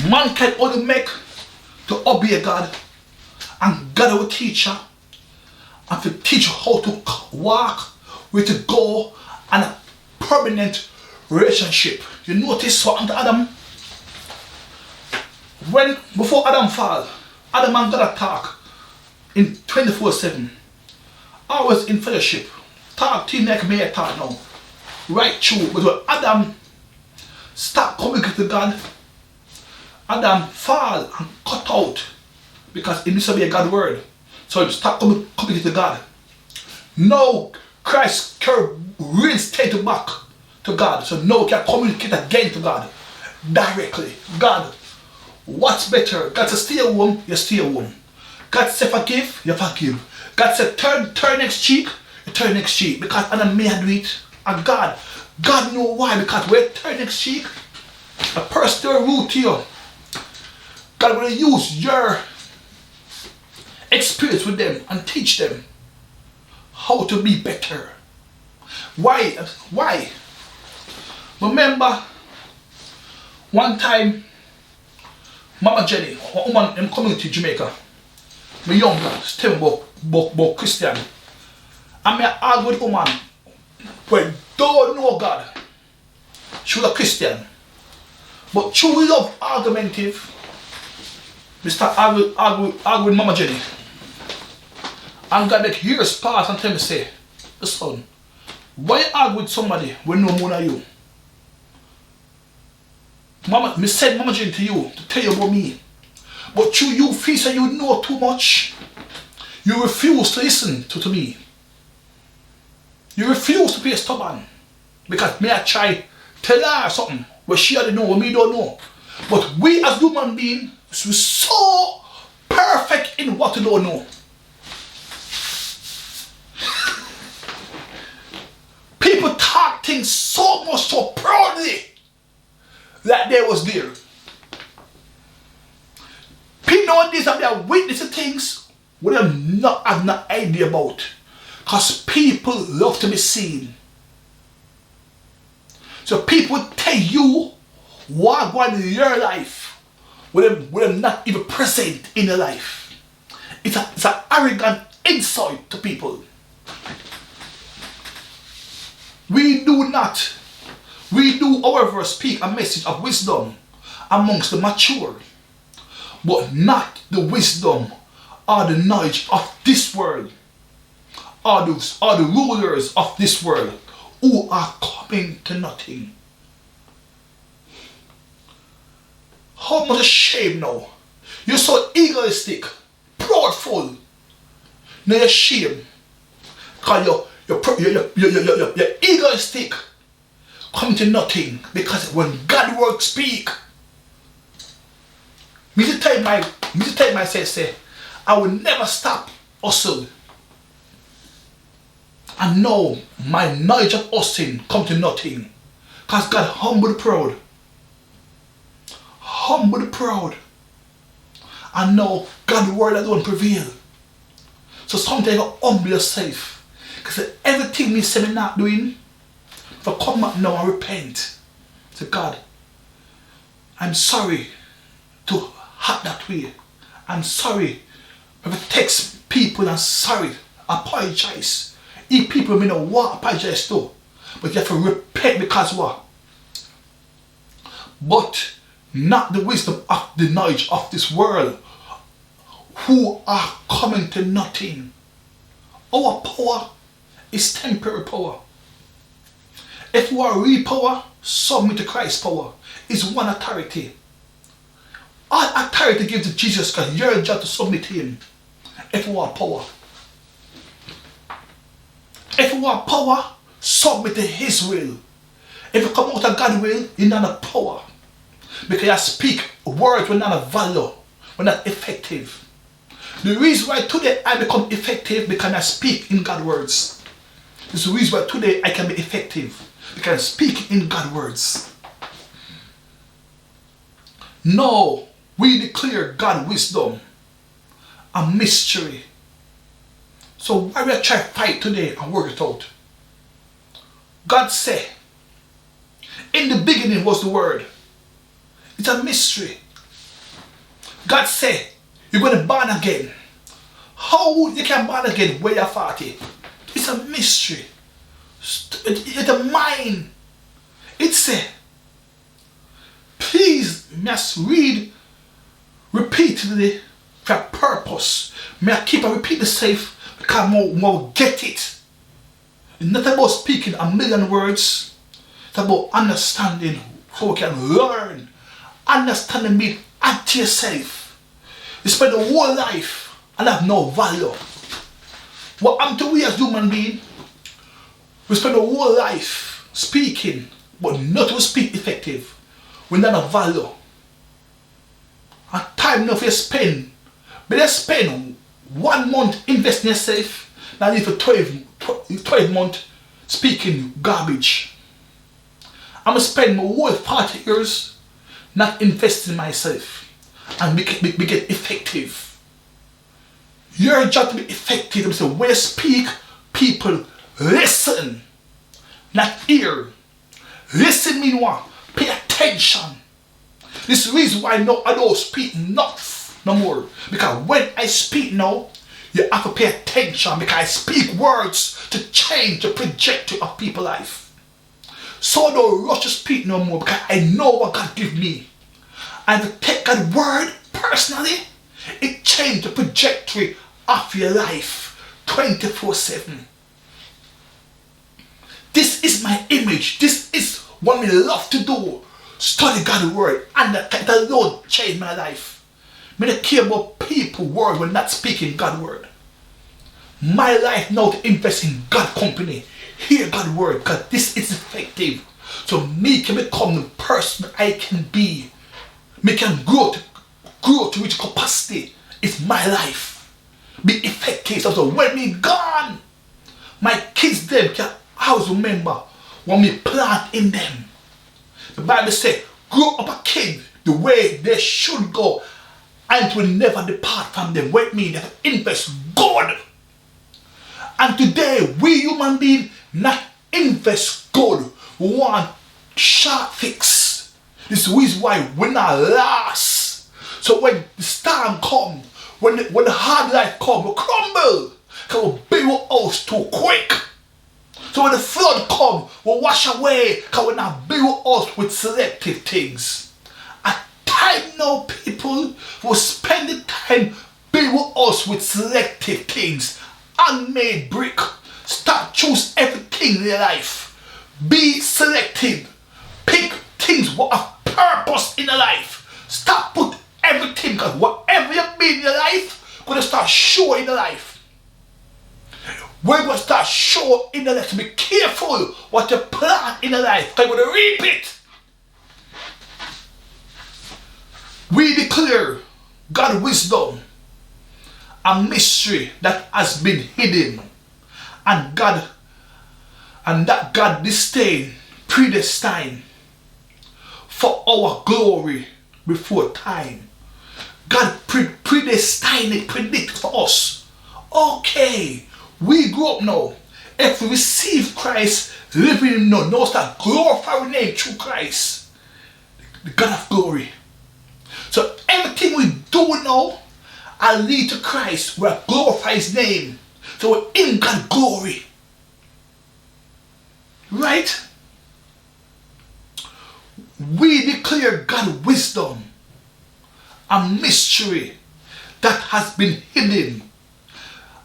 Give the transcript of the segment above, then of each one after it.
Man can only make to obey God, and God will teach you and to teach you how to walk, where to go, and a permanent relationship. You notice what happened to Adam? Before Adam fall, Adam and God talk in 24/7. Always in fellowship. Talk to him like me talk now. Right true. But when Adam start communicating to God, Adam fall and cut out because he disobeyed God's word. So he start communicating to God. Now Christ can reinstate back to God. So now he can communicate again to God directly. God, what's better? God says stay home, you stay home. God said forgive, you forgive. God said turn next cheek, you turn next cheek. Because Adam may do it. And God know why. Because when you turn next cheek, a person will root to you. God will use your experience with them and teach them how to be better. Why? Remember one time Mama Jenny, a woman in community Jamaica, my young man, tell me about Christian. And I argue with a woman who don't know God. She was a Christian. But true love argumentative, we start arguing with Mama Jenny. And God make years pass and tell me say, listen, why argue with somebody when no more than you? Mama, me send Mama Jenny to you to tell you about me. But you feel that you know too much. You refuse to listen to me. You refuse to be stubborn. Because me I try tell her something what she already know, what me don't know. But we as human beings, we're so perfect in what we don't know. People talk things so much, so proudly that they was there. People nowadays have their witnessing things we have no idea about. Because people love to be seen. So people tell you what going on in your life when they're not even present in your life. It's an arrogant insult to people. We do, however, speak a message of wisdom amongst the mature, but not the wisdom or the knowledge of this world, or the rulers of this world who are coming to nothing. How much shame now? You're so egoistic, proudful. Now you're shame. Because you're egoistic, come to nothing. Because when God word speak, me to tell myself, say, I will never stop hustle. And now my knowledge of hustling come to nothing. Because God humble the proud. Humble the proud. And now God's word alone prevail. So sometimes you humble yourself. Because everything me say me not doing, if I come back now and repent, say God, I'm sorry to act that way. I'm sorry if I text people and sorry, apologize. If people may not want to apologize to, but you have to repent because what? But not the wisdom of the knowledge of this world, who are coming to nothing. Our power is temporary power. If you are real power, submit to Christ's power. It's one authority. All authority gives to Jesus Christ. Your job to submit to him. If you want power. If you want power, submit to his will. If you come out of God's will, you're not a power. Because you speak words when not a value, when not effective. The reason why today I become effective because I speak in God's words. This is the reason why today I can be effective. Because I speak in God's words. Now we declare God's wisdom a mystery. So why we try to fight today and work it out? God said, in the beginning was the word. It's a mystery. God said, you're going to born again. How you can born again when you're 40? It's a mystery. It's a mind. It said, please must read repeatedly for a purpose. May I keep on repeating the safe because more get it. It's not about speaking a million words. It's about understanding how we can learn. Understanding means add to yourself. You spend the whole life and have no value. What happened to we as human beings? We spend the whole life speaking, but not to speak effective. We don't have value. And time enough you spend. But you spend 1 month investing in yourself, now you for 12 months speaking garbage. I'm going to spend my whole 40 years not investing in myself and make it effective. Your job to be effective. So when you speak, people listen, not hear. Listen mean what? Pay attention. This is the reason why I don't speak no more. Because when I speak now, you have to pay attention because I speak words to change the trajectory of people's life. So I don't rush to speak no more because I know what God gives me. And to take God's word personally, it changes the trajectory of your life 24/7. This is my image. This is what I love to do. Study God's word, and that alone changed my life. I don't care about people word when not speaking God's word. My life now to invest in God's company. Hear God's word because this is effective. So me can become the person I can be. Me can grow to reach capacity. It's my life. Be effective. So when me gone, my kids them can always remember what me plant in them. The Bible says, grow up a kid the way they should go, and it will never depart from them. What it means, they have to invest God. And today, we human beings not invest God. We want short fix. This is the reason why we're not last. So when the storm comes, when the hard life comes, we crumble. Because we build our house too quick. So when the flood comes, we'll wash away because we're not build us with selective things. At time now, people will spend the time build us with selective things. Handmade brick. Stop choose everything in your life. Be selective. Pick things what have purpose in your life. Stop put everything because whatever you be in your life, gonna start showing in your life. We're going to start showing in the life. So be careful what you plant in the life. Because you're going to reap it. We declare God's wisdom, a mystery that has been hidden. And that God disdained, predestined for our glory before time. God predestined it, predicted for us. Okay. We grow up now. If we receive Christ, living in now, now start glorify our name through Christ, the God of glory. So everything we do now, I lead to Christ, where I glorify His name. So we're in God's glory. Right? We declare God's wisdom, a mystery that has been hidden.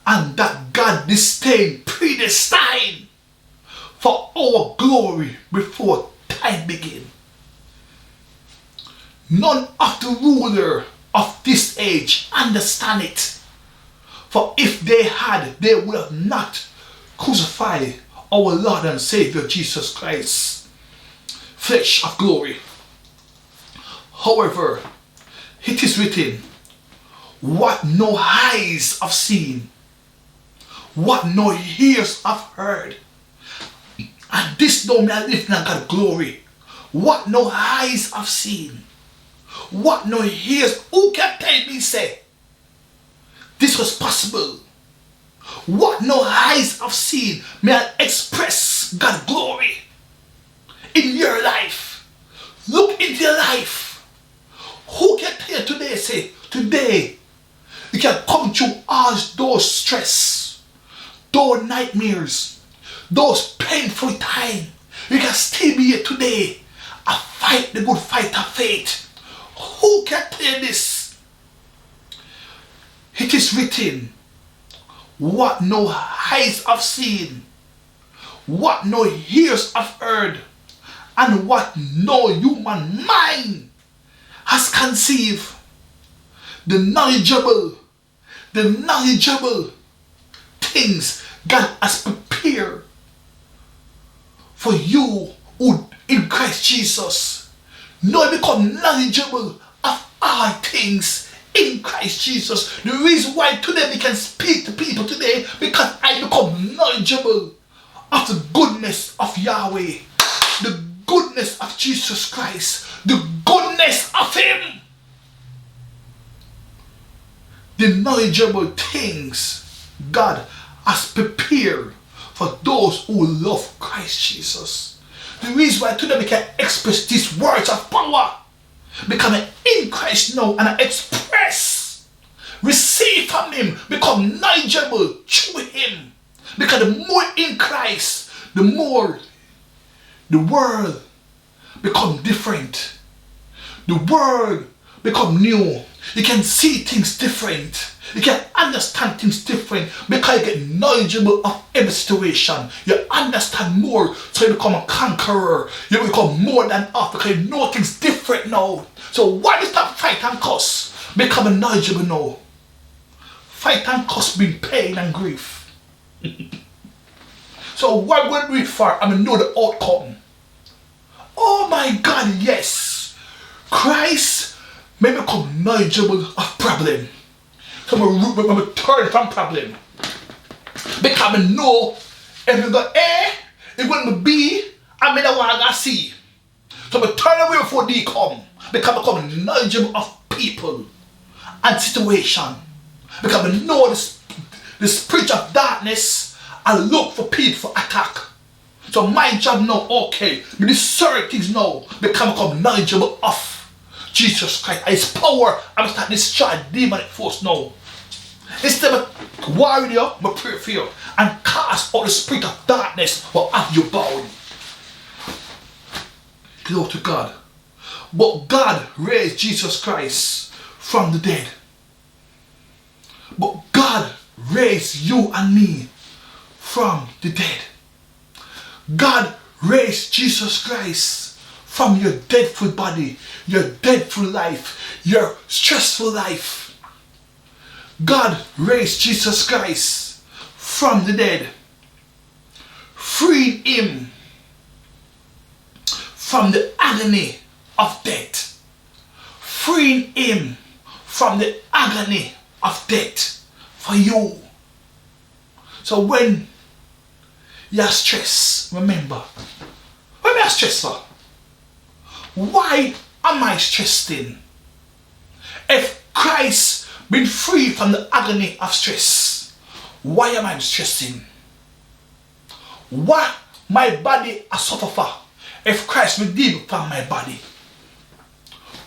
And that God disdained, predestined for our glory before time began. None of the ruler of this age understand it. For if they had, they would have not crucified our Lord and Savior Jesus Christ, flesh of glory. However, it is written, what no eyes have seen, what no ears have heard, and this no man live in God's glory. What no eyes have seen, what no ears, who can tell me say this was possible? What no eyes have seen, may I express God's glory in your life. Look into your life. Who can tell you today say say, today, you can come through all those stress, those nightmares, those painful times. You can still be here today and fight the good fight of faith. Who can tell you this? It is written, what no eyes have seen, what no ears have heard, and what no human mind has conceived. The knowledgeable things God has prepared for you who in Christ Jesus. Now become knowledgeable of all things in Christ Jesus. The reason why today we can speak to people today, because I become knowledgeable of the goodness of Yahweh, the goodness of Jesus Christ, the goodness of Him. The knowledgeable things God has prepared for those who love Christ Jesus. The reason why today we can express these words of power, becoming in Christ now and express, receive from Him, become knowledgeable through Him. Because the more in Christ, the more the world become different. The world become new. You can see things different. You can understand things different because you get knowledgeable of every situation. You understand more, so you become a conqueror. You become more than off because you know things different now. So why you stop fight and cuss? Become knowledgeable now. Fight and cuss bring pain and grief. So what will we do it for? I know the outcome. Oh my God, yes. Christ may become knowledgeable of problem. So I'm turn from problem. Because I know if you go A, it's going to be B, I mean the one I got C. So I turn away before D come. Because I become knowledgeable of people and situation. Because I know the spirit of darkness and look for people for attack. So my job now, okay, with these certain things now, become knowledgeable of Jesus Christ, His power. I'm start destroy demonic force now. Instead of warrior, I pray for you and cast out the spirit of darkness will have you bound. Glory to God. But God raised Jesus Christ from the dead. But God raised you and me from the dead. God raised Jesus Christ from your deadful body, your deadful life, your stressful life. God raised Jesus Christ from the dead, freed Him from the agony of death, freeing Him from the agony of death for you. So when you are stressed, remember, when you are stressed for, why am I stressing? If Christ been free from the agony of stress, why am I stressing? What my body has suffered for, if Christ redeemed from my body?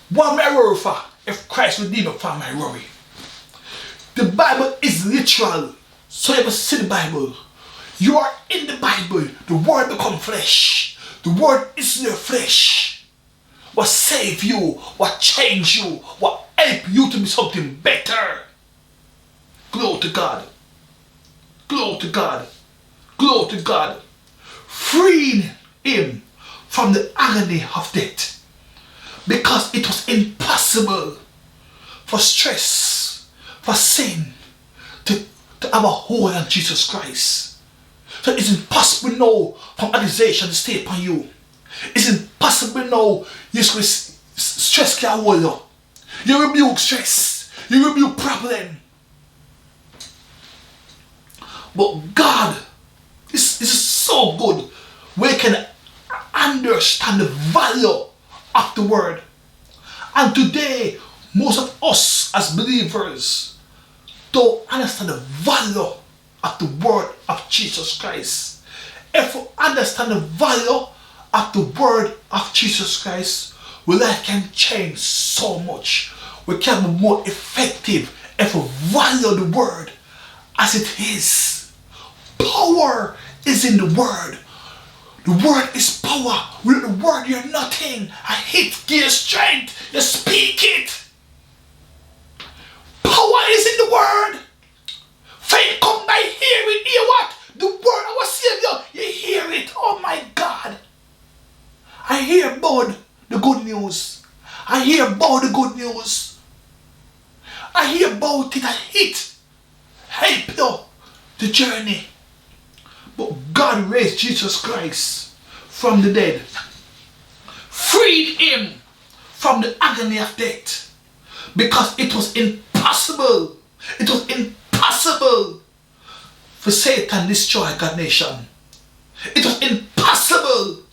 What am I worried for, if Christ redeemed from my worry? The Bible is literal. So you ever see the Bible? You are in the Bible. The word become flesh. The word is your flesh. What save you, what change you, what help you to be something better. Glory to God. Glory to God. Glory to God. Freeing Him from the agony of death. Because it was impossible for stress, for sin, to have a hold on Jesus Christ. So it's impossible now from accusation to stay upon you. It's impossible now. Stress can hold you. You rebuke stress. You rebuke problem. But God is so good. We can understand the value of the word. And today, most of us as believers don't understand the value of the word of Jesus Christ. If we understand the value of the word of Jesus Christ, our life can change so much. We can be more effective if we value the word as it is. Power is in the word. The word is power. With the word you're nothing. A hit gives strength. You speak it. Power is in the word. Faith come by hearing. Hear what? The word of our Savior. You hear it. Oh my God. I hear about the good news. I hear about the good news. I hear about it. I hit. Help you the journey. But God raised Jesus Christ from the dead. Freed him from the agony of death. Because it was impossible. It was impossible for Satan to destroy God's nation. It was impossible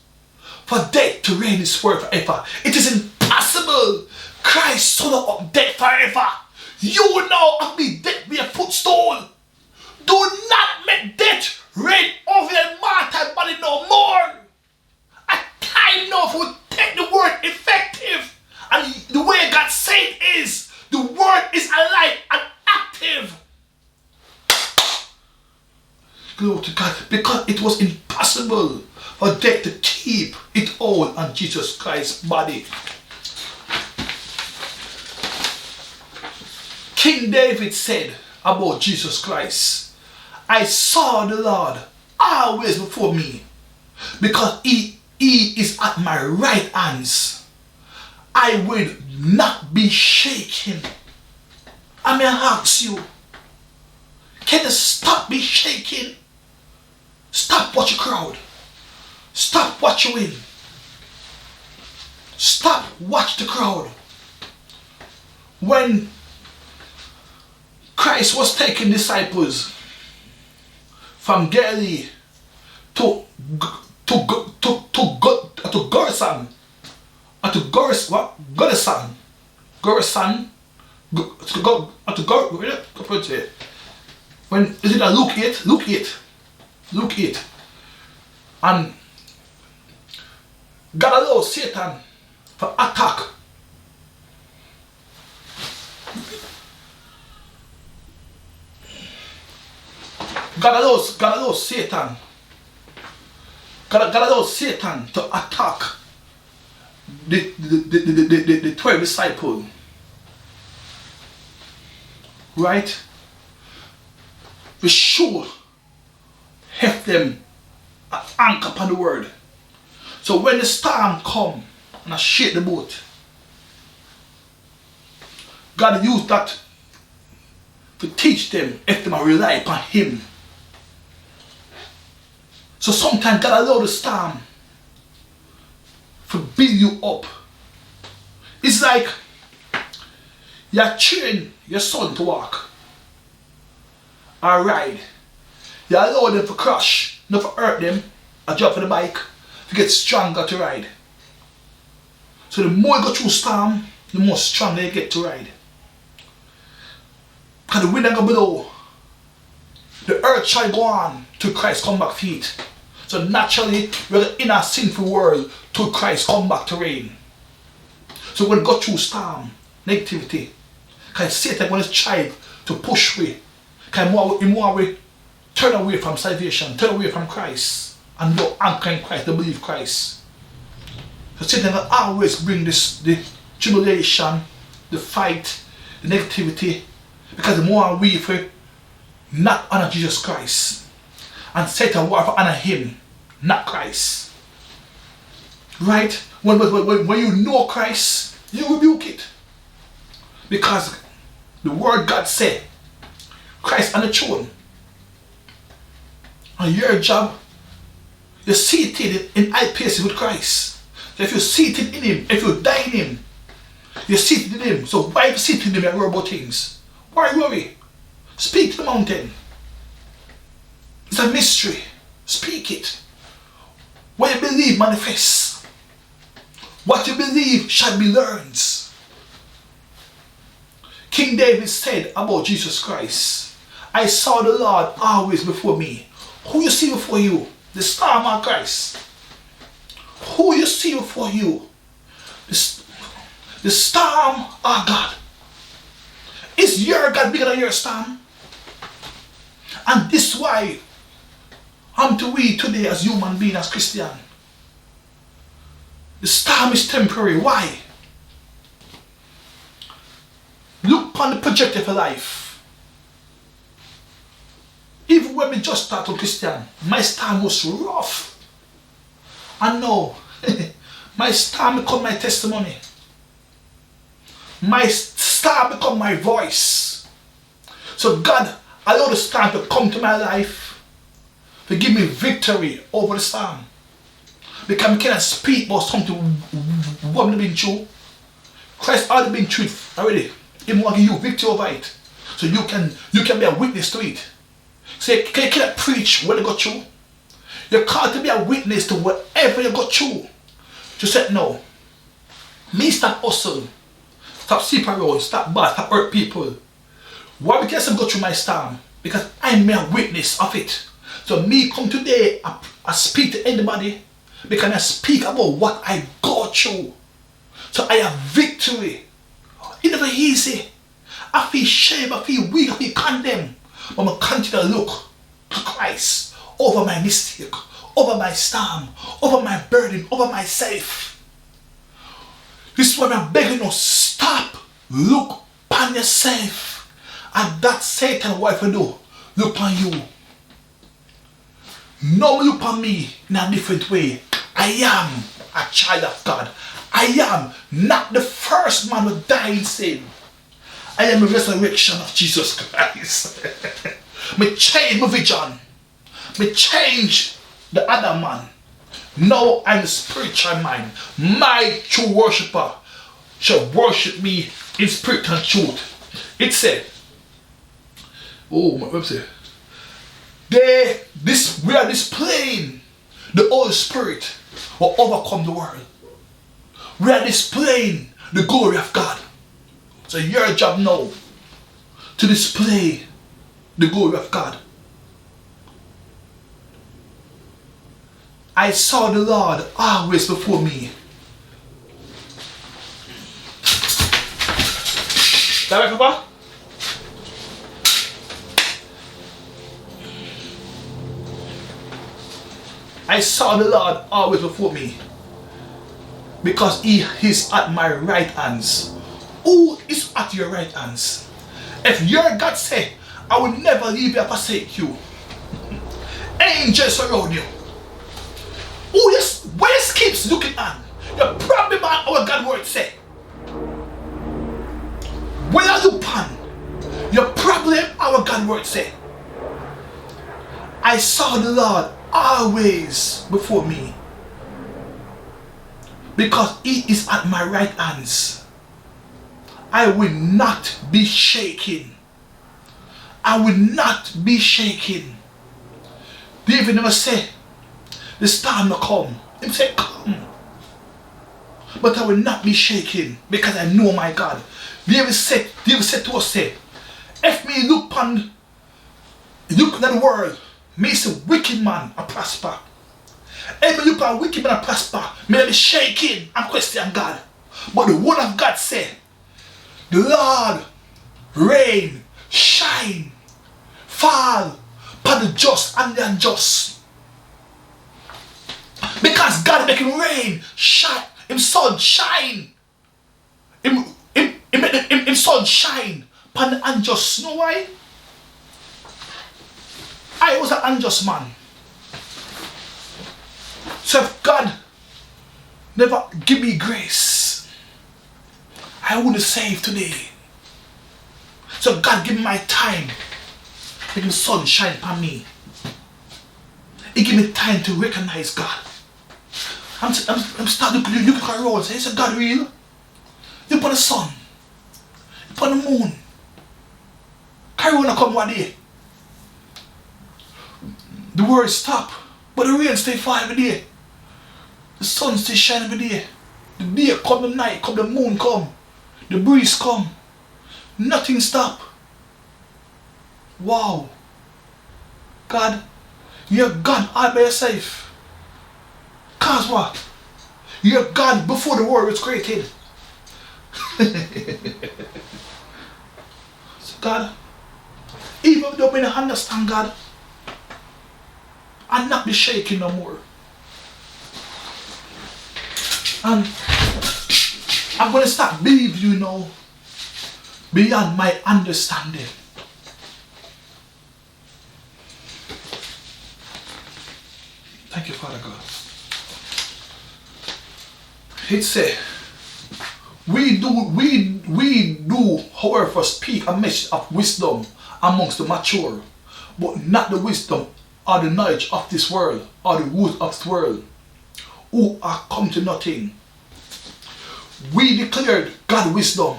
for death to reign his word forever. It is impossible. Christ swallowed up death forever. You will now have me death be a footstool. Do not make death reign over your mortal body no more. A time now for take the word effective. And the way God said is, the word is alive and active. Glory to God. Because it was impossible for death to keep it all on Jesus Christ's body. King David said about Jesus Christ, I saw the Lord always before me, because he is at my right hands. I will not be shaken. I may ask you, can you stop being shaken? Stop watching crowd. Stop watching win. Stop watch the crowd. When Christ was taking disciples from Galilee to Gerson, when is it a Luke 8, and God allows Satan to attack. God allows Satan to attack the 12 disciples. Right? We should have them anchor upon the word. So when the storm come and I shake the boat, God used that to teach them if they rely upon him. So sometimes God allow the storm to build you up. It's like you train your son to walk or ride. You allow them to crash, not to hurt them, or drop on the bike to get stronger to ride. So the more you go through storm, the more stronger you get to ride. Because the wind ain't gonna blow. The earth shall go on till Christ come back feet. So naturally, we're in a sinful world till Christ come back to reign. So when we go through storm, negativity, because Satan going to try to push we, because more we turn away from salvation, turn away from Christ, and don't anchor in Christ, don't believe Christ. So Satan will always bring the tribulation, the fight, the negativity, because the more we for not honor Jesus Christ, and Satan will honor him, not Christ. Right? When you know Christ, you rebuke it. Because the word God said, Christ on the throne. And your job, you're seated in high places with Christ. So if you're seated in him, if you die in him, you're seated in him. So why are you seated in him and worry about things? Why worry? Speak to the mountain. It's a mystery. Speak it. What you believe manifests. What you believe shall be learned. King David said about Jesus Christ, I saw the Lord always before me. Who you see before you? The storm of Christ. Who you see before you? The storm, oh God. Is your God bigger than your storm? And this is why I'm to we today as human being, as Christian. The storm is temporary. Why? Look upon the projector for life. Even when we just started Christian, my storm was rough. And now, my storm become my testimony. My storm become my voice. So God allowed the storm to come to my life to give me victory over the storm. Because I cannot speak about something what I've been through. Christ already been through it already. He will give you victory over it. So you can be a witness to it. So you cannot preach what you got through. You're called to be a witness to whatever you got through. Just say no. Me stop hustling. Stop sleeping around. Stop bad. Stop hurt people. Why? Because I go through my storm. Because I'm a witness of it. So me come today, I speak to anybody because I speak about what I go through. So I have victory. It's never easy. I feel shame, I feel weak, I feel condemned. But I'm continue to look to Christ over my mistake, over my storm, over my burden, over myself. This is what I'm begging you, stop, look upon yourself. And that Satan, what I do, look upon you. No, look upon me in a different way. I am a child of God. I am not the first man who died in sin. I am the resurrection of Jesus Christ. Me change my vision. Me change the other man. Now I'm a spiritual mind. My true worshipper shall worship me in spirit and truth. It said, oh, my website. We are displaying the Holy Spirit will overcome the world. We are displaying the glory of God. So your job now to display the glory of God. I saw the Lord always before me. That right, Papa? I saw the Lord always before me, because He is at my right hands. Who is at your right hands? If your God say, I will never leave you or forsake you, angels around you, who just keeps looking on? Your problem on our God word say. When I look upon your problem, our God word say. I saw the Lord always before me, because He is at my right hands. I will not be shaken. I will not be shaken. David never said, the storm will come. He said, come. But I will not be shaken, because I know my God. David said to us, say, if me look at the world, me say wicked man a prosper. If me look at wicked man a prosper, me be shaking and question God. But the word of God say, the Lord rain, shine, fall upon the just and the unjust. Because God making rain, shine, Him sun shine. Him sun shine upon the unjust. Know why? I was an unjust man. So if God never give me grace, I wouldn't save today. So God give me my time. Make the sun shine upon me. He give me time to recognize God. I'm starting to look around and say, is God real? Look upon the sun. Look upon the moon. Carry on come one day. The world stop, but the rain stay fall every day. The sun stay shine every day. The day come, the night come, the moon come, the breeze come. Nothing stop. Wow. God, you're God all by yourself. Cause what? You're God before the world was created. So God, even though we don't understand God, I'll not be shaking no more. And I'm going to start believing you now beyond my understanding. Thank you, Father God. It said, we do, however, speak a message of wisdom amongst the mature, but not the wisdom or the knowledge of this world or the rules of this world, who are come to nothing. We declared God's wisdom,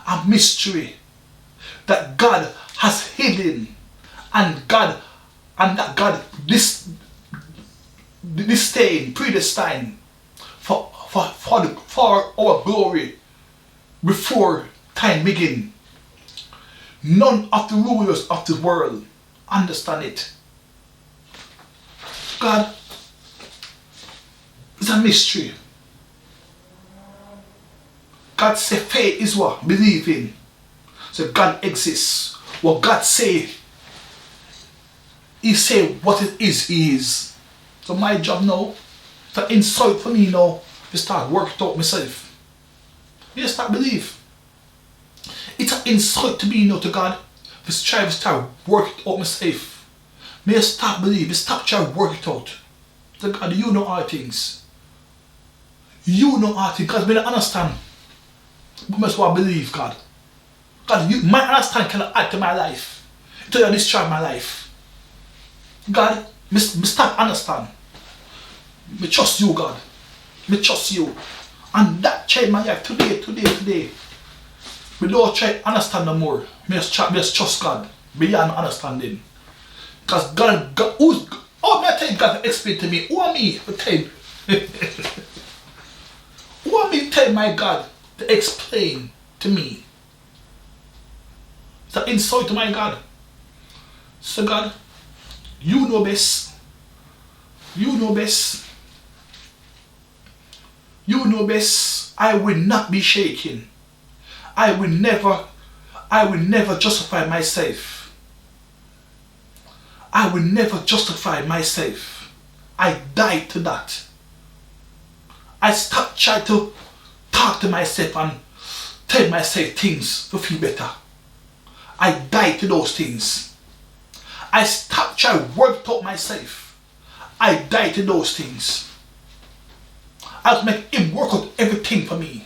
a mystery that God has hidden, and that God predestined for our glory before time began. None of the rulers of the world understand it. God is a mystery. God said faith is what? Believing. So God exists. What God say, He say what it is, He is. So my job now, it's an insult for me now to start working out myself. Me start believe. It's an insult to me now to God to try to start working out myself. Me start believe, stop trying to work it out. So God, you know all things. You know all things, because me don't understand. But must want to believe God. God, you, my understanding cannot add to my life. It will destroy my life. God, me stop understand. Me trust you, God. Me trust you. And that changed my life today. Me don't try to understand no more. Me just trust God beyond understanding. Because God who's, all my time God to explain to me, who am me to tell? Who am me to tell my God to explain to me? It's an insult to my God. So God, you know best. You know best. You know best. I will not be shaken. I will never justify myself. I will never justify myself. I died to that. I stopped trying to talk to myself and tell myself things to feel better. I died to those things. I stopped trying to work out myself. I died to those things. I would make Him work out everything for me.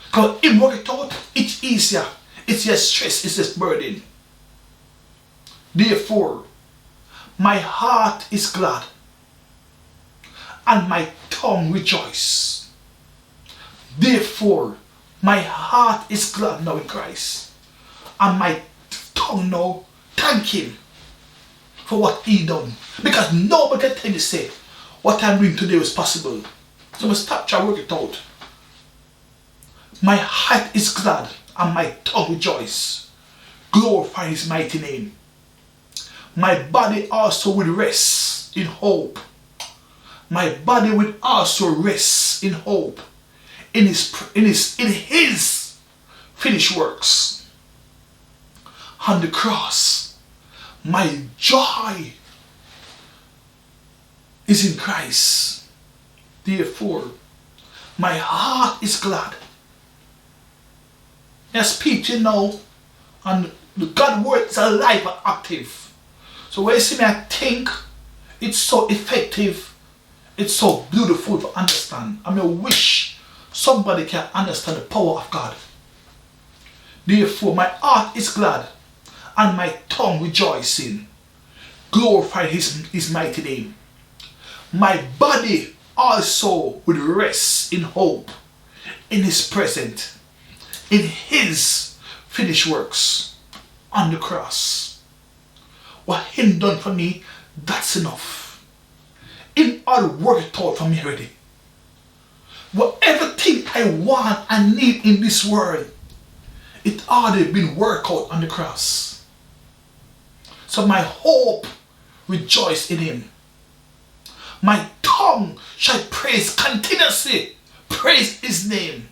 Because Him work it out, it's easier. It's less stress, it's less burden. Therefore, my heart is glad and my tongue rejoice. Therefore, my heart is glad now in Christ, and my tongue now thank Him for what He done. Because nobody can tell you say what I'm doing today was possible. So I stop trying to work it out. My heart is glad and my tongue rejoice. Glorify His mighty name. My body also will rest in hope. My body will also rest in hope in His finished works. On the cross, my joy is in Christ. Therefore, my heart is glad. I speak to you now, and the God word is alive and active. So when you see me, I think it's so effective, it's so beautiful to understand. I wish somebody can understand the power of God. Therefore, my heart is glad and my tongue rejoicing. Glorify His mighty name. My body also will rest in hope in His presence, in His finished works on the cross. What Him done for me, that's enough. Him all worked out for me already. Whatever thing I want and need in this world, it already been worked out on the cross. So my hope rejoice in Him. My tongue shall praise continuously. Praise His name.